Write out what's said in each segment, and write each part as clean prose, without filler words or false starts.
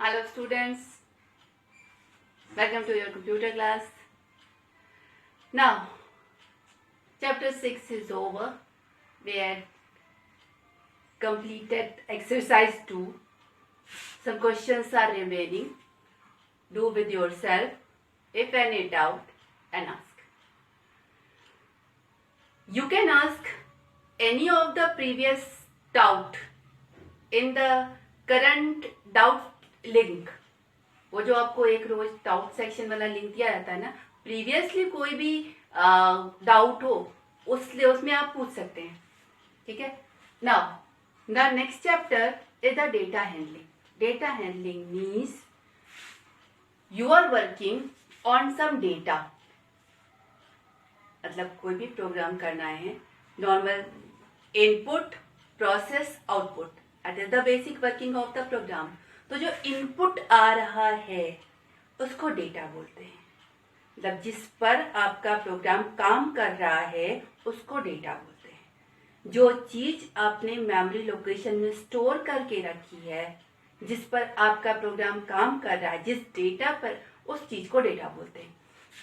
Hello students, welcome to your computer class. Now, chapter 6 is over. We had completed exercise 2. Some questions are remaining. Do with yourself. If any doubt, and ask. You can ask any of the previous doubt in the current doubt link. वो जो आपको एक रोज doubt section वाला link दिया जाता है ना, previously कोई भी डाउट हो उसमें आप पूछ सकते हैं. ठीक है. Now the next chapter is the data handling. Data handling means you are working on some data. मतलब कोई भी प्रोग्राम करना है, normal input process output, that is the basic working of the program. तो जो इनपुट आ रहा है उसको डेटा बोलते हैं. मतलब जिस पर आपका प्रोग्राम काम कर रहा है उसको डेटा बोलते हैं. जो चीज आपने मेमोरी लोकेशन में स्टोर करके रखी है, जिस पर आपका प्रोग्राम काम कर रहा है, जिस डेटा पर, उस चीज को डेटा बोलते हैं.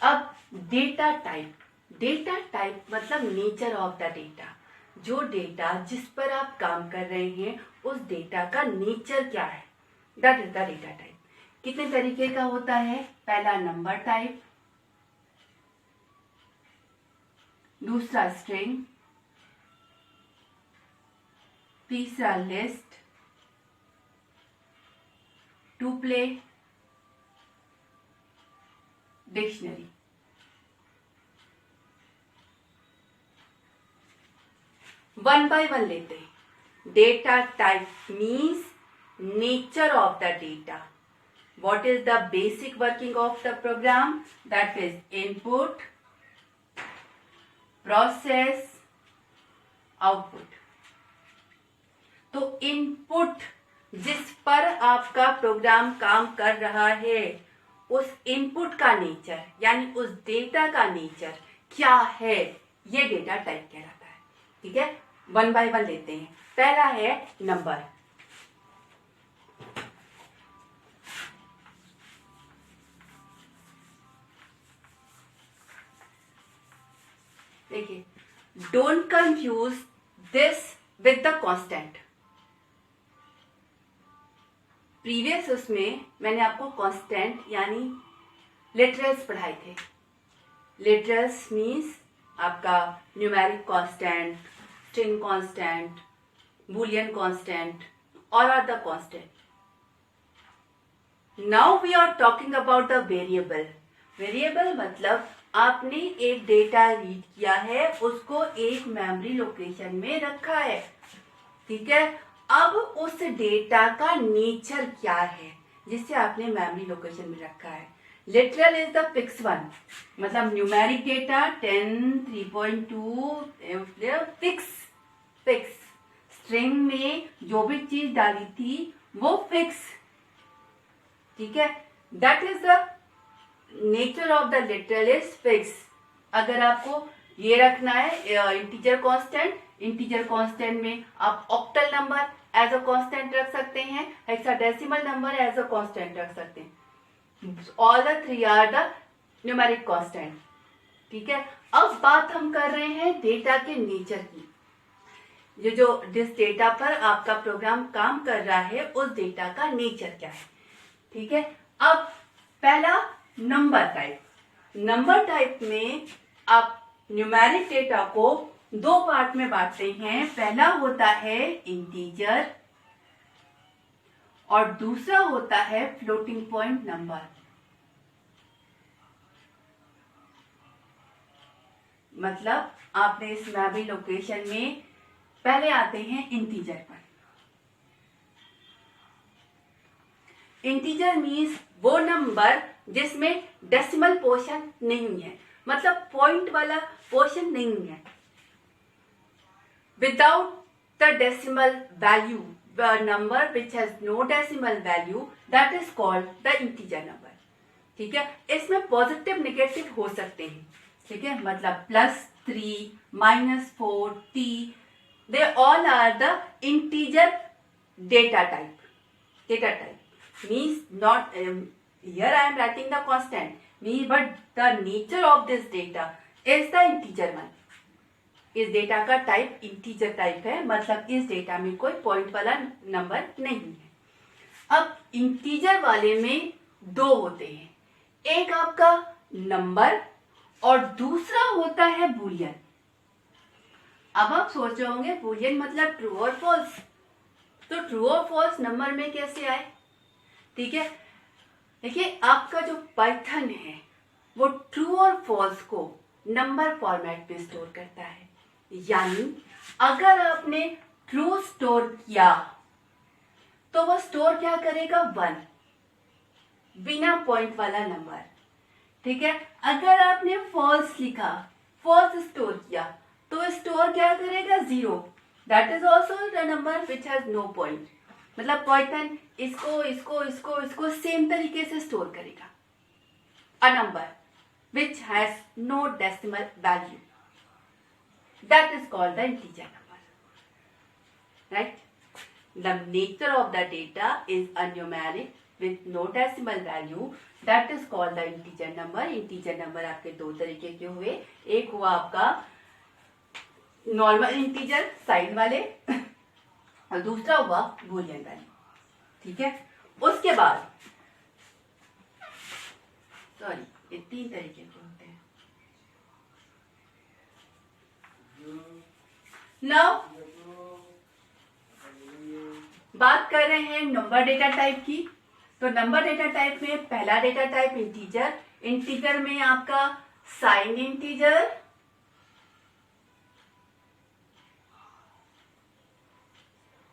अब डेटा टाइप. डेटा टाइप मतलब नेचर ऑफ द डेटा. जो डेटा जिस पर आप काम कर रहे हैं उस डेटा का नेचर क्या है, that is the data type. कितने तरीके का होता है? पहला नंबर टाइप, दूसरा स्ट्रिंग, तीसरा list, tuple, dictionary. One by one लेते हैं. Data type means nature of the data. What is the basic working of the program? That is input, process, output. तो इनपुट जिस पर आपका प्रोग्राम काम कर रहा है, उस इनपुट का नेचर यानी उस डेटा का नेचर क्या है, ये डेटा टाइप कहलाता है. ठीक है. वन बाय वन लेते हैं. पहला है नंबर. देखिए, don't confuse this with the constant. Previous उसमें मैंने आपको कांस्टेंट यानी लिटरल्स पढ़ाए थे. लिटरल्स मीन्स आपका numeric constant, string constant, boolean constant और are the constant. Now we are talking about the variable. Variable मतलब आपने एक डेटा रीड किया है, उसको एक मेमोरी लोकेशन में रखा है. ठीक है. अब उस डेटा का नेचर क्या है जिसे आपने मेमोरी लोकेशन में रखा है. Literal is the fix one. मतलब न्यूमेरिक डेटा 10, 3.2 फिक्स. स्ट्रिंग में जो भी चीज डाली थी वो फिक्स. ठीक है. That is the nature of the literal is fix. अगर आपको ये रखना है इंटीजर कांस्टेंट, इंटीजर कांस्टेंट में आप octal number as a constant रख सकते हैं, hexadecimal number as a constant रख सकते हैं. All the three are the numeric constant. ठीक है. अब बात हम कर रहे हैं डेटा के नेचर की. जो जिस डेटा पर आपका प्रोग्राम काम कर रहा है उस डेटा का नेचर क्या है. ठीक है. अब पहला नंबर टाइप. नंबर टाइप में आप न्यूमेरिक डेटा को दो पार्ट में बांटते हैं. पहला होता है इंटीजर और दूसरा होता है फ्लोटिंग पॉइंट नंबर. मतलब आपने इस मेमोरी लोकेशन में पहले आते हैं इंटीजर पर. इंटीजर मीन्स वो नंबर जिसमें डेसिमल पोर्शन नहीं है, मतलब पॉइंट वाला पोर्शन नहीं है. Without the decimal value, the number which has no decimal value, that is called the integer number. ठीक है. इसमें पॉजिटिव नेगेटिव हो सकते हैं. ठीक है. मतलब +3, -4, t, they all are the integer data type. means not here I am writing the constant means but the nature of this data is the integer one. इस डेटा का टाइप इंटीजर टाइप है, मतलब इस data में कोई point वाला number नहीं है। अब इंटीजर वाले में दो होते हैं, एक आपका नंबर और दूसरा होता है बूलियन। अब आप सोच रहे होंगे बूलियन मतलब ट्रू और फॉल्स, तो ट्रू और फॉल्स नंबर में कैसे आए? ठीक है, देखिए आपका जो पाइथन है वो ट्रू और फॉल्स को नंबर फॉर्मेट में स्टोर करता है, यानी अगर आपने ट्रू स्टोर किया तो वो स्टोर क्या करेगा? 1, बिना पॉइंट वाला नंबर। ठीक है, अगर आपने फॉल्स लिखा, फॉल्स स्टोर किया तो स्टोर क्या करेगा? 0, that is also the number which has no point. मतलब पाइथन इसको इसको इसको इसको सेम तरीके से स्टोर करेगा, a number which has no decimal value, that is called the integer number, right? The nature of the data is a numeric with no decimal value, that is called the integer number. integer number आपके दो तरीके के हुए, एक हुआ आपका normal integer sign वाले और दूसरा हुआ बूलियन वैल्यू। ठीक है, उसके बाद सॉरी ये तीन तरीके के होते हैं। नाउ बात कर रहे हैं नंबर डेटा टाइप की। तो नंबर डेटा टाइप में पहला डेटा टाइप इंटीजर, इंटीजर में आपका साइन इंटीजर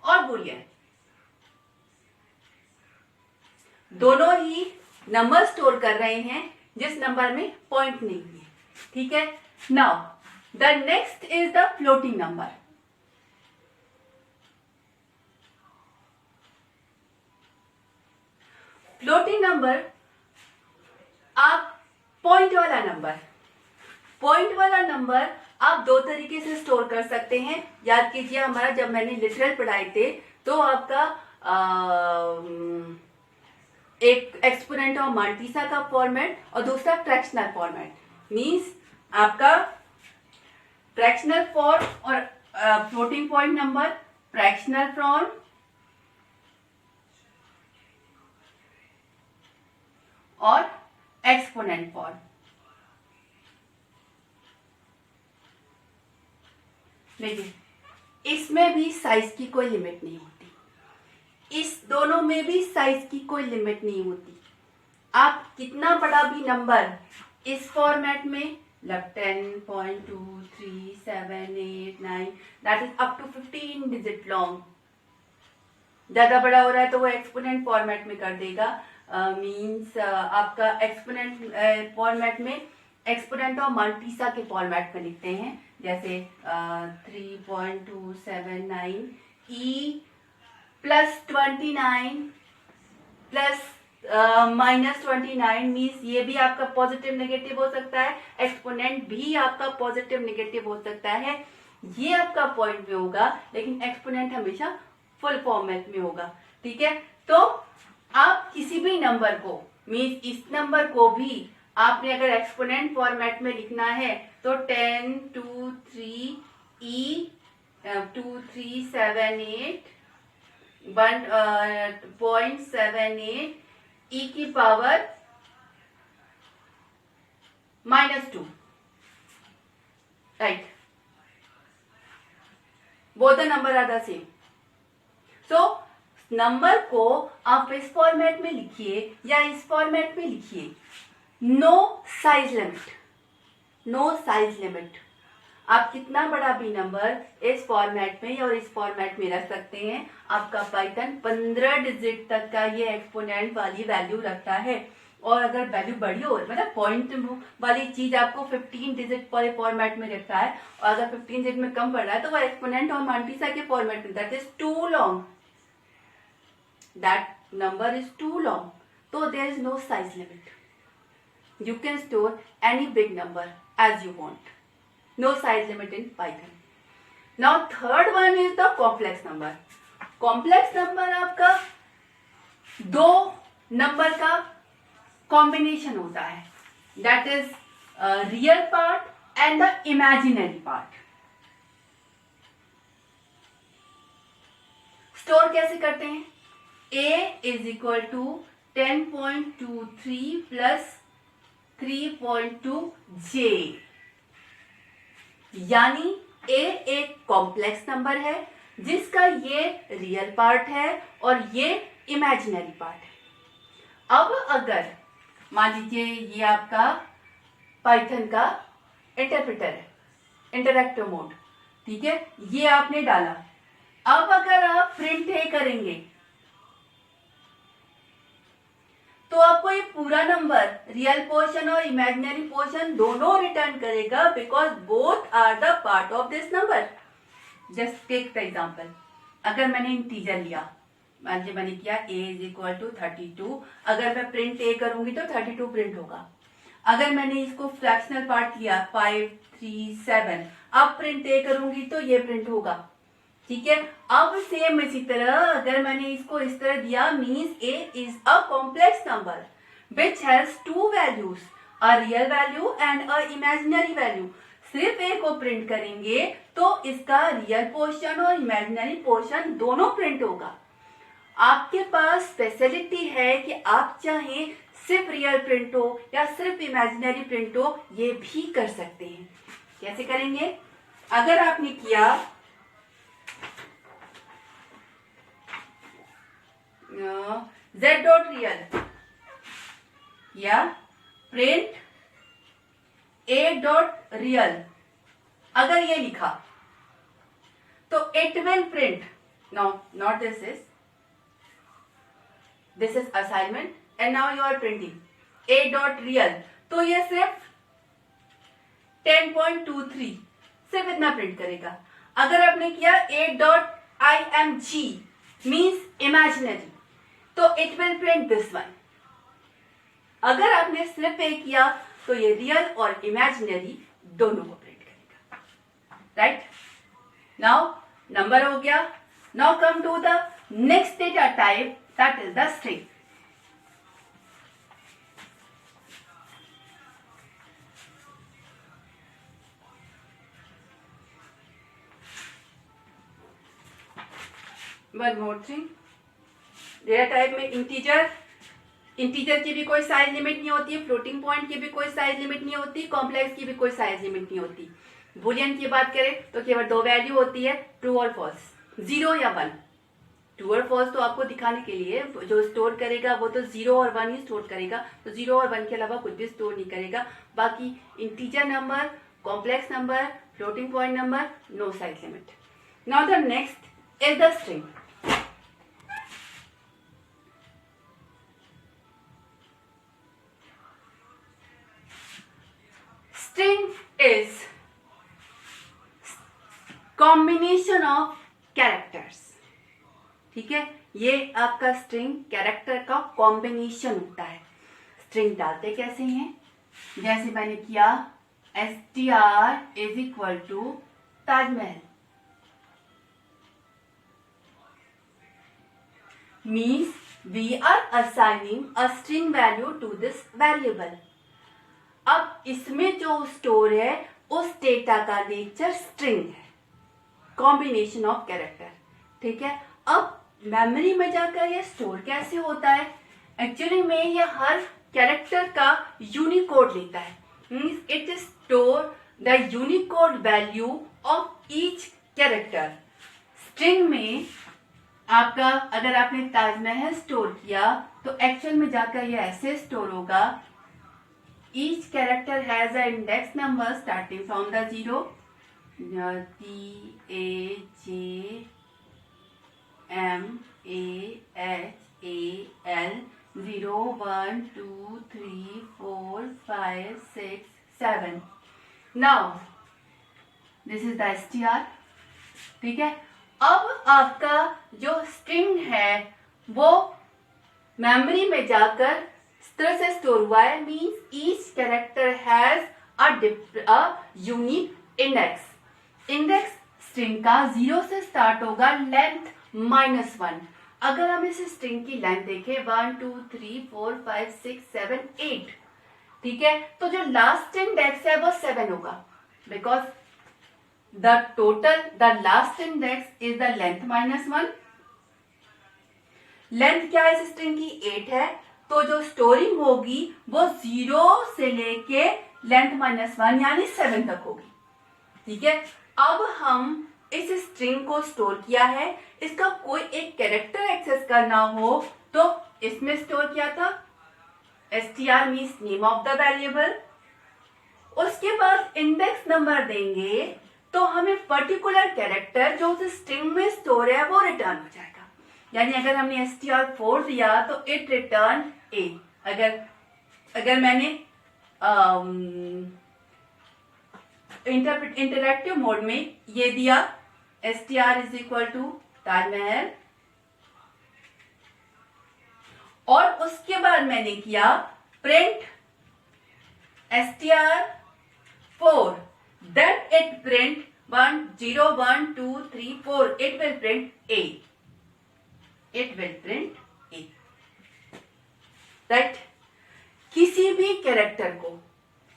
और बूलियन, दोनों ही नंबर स्टोर कर रहे हैं जिस नंबर में पॉइंट नहीं है। ठीक है, now the next is the floating number. floating number आप पॉइंट वाला नंबर, पॉइंट वाला नंबर आप दो तरीके से स्टोर कर सकते हैं। याद कीजिए हमारा जब मैंने लिटरल पढ़ाए थे तो आपका एक एक्सपोनेंट और माल्टीसा का फॉर्मेट और दूसरा फ्रैक्शनल फॉर्मेट। मींस आपका फ्रैक्शनल फॉर्म और floating point number, fractional form और एक्सपोनेंट फॉर्म। देखिए इसमें भी साइज की कोई लिमिट नहीं होती, इस दोनों में भी साइज की कोई लिमिट नहीं होती। आप कितना बड़ा भी नंबर इस फॉर्मेट में 10.2378 that is up to 15 digit long, ज्यादा बड़ा हो रहा है तो वो एक्सपोनेंट फॉर्मेट में कर देगा। मींस आपका एक्सपोनेंट फॉर्मेट में एक्सपोनेंट और मल्टीसा के फॉर्मेट में लिखते हैं, जैसे 3.279 e प्लस 29 प्लस -29 मीन्स ये भी आपका पॉजिटिव नेगेटिव हो सकता है, एक्सपोनेंट भी आपका पॉजिटिव नेगेटिव हो सकता है। ये आपका पॉइंट में होगा लेकिन एक्सपोनेंट हमेशा फुल फॉर्मेट में होगा। ठीक है, तो आप किसी भी नंबर को मीन्स इस नंबर को भी आपने अगर एक्सपोनेंट फॉर्मेट में लिखना है तो 1023e2378 e की power -2, right, both the number are the same. So number को आप इस फॉर्मेट में लिखिए या इस फॉर्मेट में लिखिए, no size limit, no size limit. आप कितना बड़ा भी नंबर इस फॉर्मेट में और इस फॉर्मेट में रख सकते हैं। आपका पाइथन 15 डिजिट तक का ये एक्सपोनेंट वाली वैल्यू रखता है, और अगर वैल्यू बड़ी हो मतलब पॉइंट वाली चीज आपको 15 डिजिट वाले फॉर्मेट में रखता है और अगर 15 डिजिट में कम पड़ रहा है तो वो एक्सपोनेंट और मल्टीसा के फॉर्मेट में, that is too long, that number is too long, so there is no size limit. You can store any big number as you want, no size limit in Python. Now third one is the complex number. complex number आपका दो number का combination होता है, that is real part and the imaginary part. Store कैसे करते हैं? a is equal to 10.23 plus 3.2 j, यानी a एक कॉम्प्लेक्स नंबर है जिसका ये रियल पार्ट है और ये इमेजिनरी पार्ट है। अब अगर मान लीजिए ये आपका पाइथन का इंटरप्रेटर है, इंटरैक्टिव मोड, ठीक है, ये आपने डाला। अब अगर आप प्रिंट ए करेंगे तो आपको ये पूरा नंबर रियल पोर्शन और इमेजिनरी पोर्शन दोनों रिटर्न करेगा, because both are the part of this number. Just take the example, अगर मैंने इंटीजर लिया, मान लीजिए मैंने किया a इज इक्वल टू 32, अगर मैं प्रिंट a करूंगी तो 32 प्रिंट होगा। अगर मैंने इसको फ्रैक्शनल पार्ट लिया 5, 3, 7, अब प्रिंट a करूंगी तो ये प्रिंट होगा, ठीक है। अब सेम इसी तरह अगर मैंने इसको इस तरह दिया, means a is a complex number which has to values, a real value and a imaginary value. सिर्फ a को प्रिंट करेंगे तो इसका रियल पोर्शन और इमेजिनरी पोर्शन दोनों प्रिंट होगा। आपके पास स्पेशलिटी है कि आप चाहें सिर्फ रियल प्रिंट हो या सिर्फ इमेजिनरी प्रिंट हो, ये भी कर सकते हैं। कैसे करेंगे? अगर आपने किया z डॉट रियल या प्रिंट a डॉट रियल, अगर ये लिखा तो it will print, no not this is assignment and now you are printing a dot real, तो ये सिर्फ 10.23 सिर्फ इतना प्रिंट करेगा। अगर आपने किया a dot img means imaginary, तो it will print this one. अगर आपने सिर्फ a किया तो ये रियल और इमेजिनरी दोनों को प्रिंट करेगा, राइट। नाउ नंबर हो गया। Now come to the next data type, that is the string. One more thing, data type में इंटीजर की भी कोई साइज लिमिट नहीं होती है, फ्लोटिंग पॉइंट की भी कोई साइज लिमिट नहीं होती, कॉम्प्लेक्स की भी कोई साइज लिमिट नहीं होती। बुलियन की बात करें तो केवल दो वैल्यू होती है, ट्रू और फॉल्स, 0 या 1। ट्रू और फॉल्स तो आपको दिखाने के लिए, जो स्टोर करेगा वो तो 0 और 1 ही स्टोर करेगा, तो 0 और 1 के अलावा कुछ भी स्टोर नहीं करेगा। बाकी integer number, complex number, floating point number, no size limit. Now the next is the string. String is combination of characters, ठीक है। ये आपका स्ट्रिंग कैरेक्टर का कॉम्बिनेशन होता है। स्ट्रिंग डालते कैसे हैं? जैसे मैंने किया str is equal to Taj Mahal, means we are assigning a string value to this variable. अब इसमें जो स्टोर है उस डेटा का नेचर स्ट्रिंग है, कॉम्बिनेशन ऑफ कैरेक्टर, ठीक है। अब मेमोरी में जाकर ये स्टोर कैसे होता है? एक्चुअली में ये हर कैरेक्टर का यूनिकोड लेता है, means it store the Unicode value of each character. String में आपका अगर आपने ताजमहल स्टोर किया तो एक्चुअल में जाकर ये ऐसे स्टोर होगा, each character has an index number starting from the 0, T A J M A H A L 0 1 2 3 4 5 6 7। Now this is the str, ठीक है। अब आपका जो स्ट्रिंग है वो मेमोरी में जाकर इस तरह से स्टोर हुआ है, means each character has a unique index. Index string का 0 से स्टार्ट होगा, लेंथ -1। अगर हम इस स्ट्रिंग की लेंथ देखें 1 2 3 4 5 6 7 8, ठीक है, तो जो लास्ट इंडेक्स है वो 7 होगा, because the last index is the length minus 1। Length क्या है इस स्ट्रिंग की? 8 है, तो जो स्टोरिंग होगी वो 0 से लेके लेंथ माइनस 1 यानी 7 तक होगी, ठीक है। अब हम इस स्ट्रिंग को स्टोर किया है, इसका कोई एक कैरेक्टर एक्सेस करना हो तो इसमें स्टोर किया था, str means name of the variable. उसके बाद इंडेक्स नंबर देंगे तो हमें पर्टिकुलर कैरेक्टर जो उस स्ट्रिंग में स्टोर है वो रिटर्न हो जाएगा। यानी अगर हमने str4 दिया तो इट रिटर्न a। अगर मैंने इंटरैक्टिव मोड में ये दिया str is equal to Taj Mahal, और उसके बाद मैंने किया print str4, that it print 1 0 1 2 3 4, it will print a, it will print a, right। किसी भी कैरेक्टर को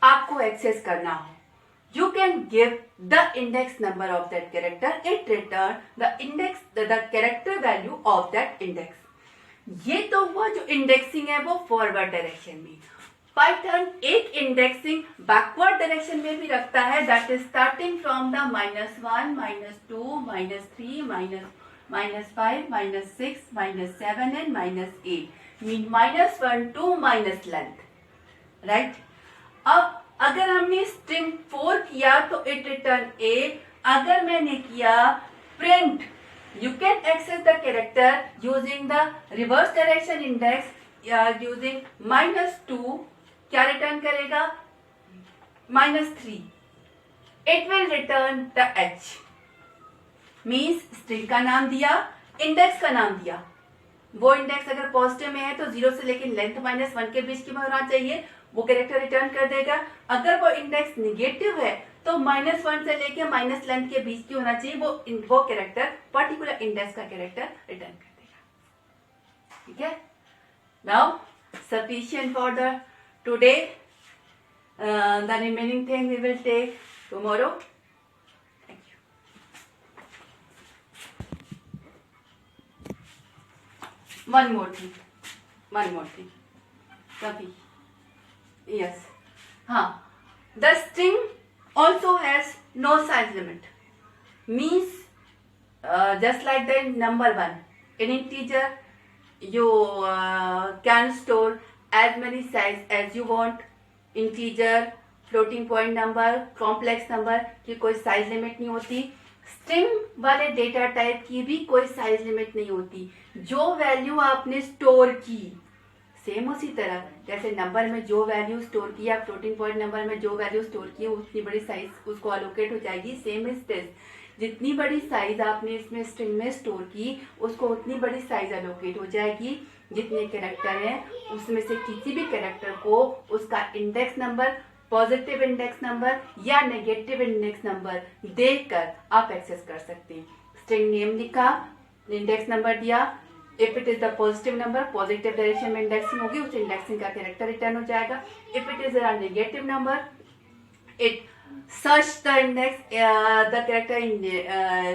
आपको एक्सेस करना हो, you can give the index number of that character, it return the character value of that index। ये तो हुआ जो इंडेक्सिंग है वो फॉरवर्ड डायरेक्शन में। पाइथन एक इंडेक्सिंग बैकवर्ड डायरेक्शन में भी रखता है, that is starting from the -1 -2 -3 -5 -6 -7 and -8, mean -1 to minus length, right. अब अगर हमने स्ट्रिंग 4 किया तो इट रिटर्न a। अगर मैंने किया print, you can access the character using the reverse direction index using -2, क्या रिटर्न करेगा? -3, it will return the h। Means string का नाम दिया, इंडेक्स का नाम दिया, वो इंडेक्स अगर पॉजिटिव में है तो 0 से लेकर लेंथ -1 के बीच की में होना चाहिए, वो कैरेक्टर रिटर्न कर देगा। अगर वो इंडेक्स निगेटिव है तो -1 से लेके माइनस लेंथ के बीच की होना चाहिए, वो कैरेक्टर पर्टिकुलर इंडेक्स का कैरेक्टर रिटर्न कर देगा, ठीक है। Now sufficient for the today, the remaining thing we will take tomorrow. Thank you. One more thing सफी, yes, the string also has no size limit, means just like the number 1 in integer you can store as many size as you want, integer, floating point number, complex number की कोई size limit नहीं होती। String वाले data type की भी कोई size limit नहीं होती, जो वैल्यू आपने स्टोर की सेम उसी तरह जैसे नंबर में जो वैल्यू स्टोर की या फ्लोटिंग पॉइंट नंबर में जो वैल्यू स्टोर की उतनी बड़ी साइज उसको अलोकेट हो जाएगी। सेम इज दिस, जितनी बड़ी साइज आपने इसमें स्ट्रिंग में स्टोर की उसको उतनी बड़ी साइज अलोकेट हो जाएगी। जितने कैरेक्टर हैं उसमें से किसी भी कैरेक्टर को उसका index number, positive index number या नेगेटिव इंडेक्स नंबर देखकर आप एक्सेस कर सकते हैं। स्ट्रिंग नेम लिखा, इंडेक्स नंबर दिया, if it is the positive number positive direction में इंडेक्सिंग होगी, उस इंडेक्सिंग का कैरेक्टर रिटर्न हो जाएगा। If it is a negative number it search the index the character in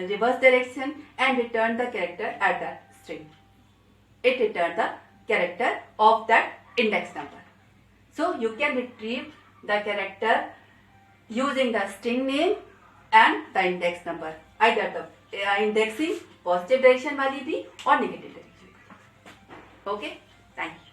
reverse direction and return the character at the string, it return the character of that index number. So you can retrieve the character using the string name and the index number, either the indexing positive direction वाली भी और negative direction। Okay, thank you.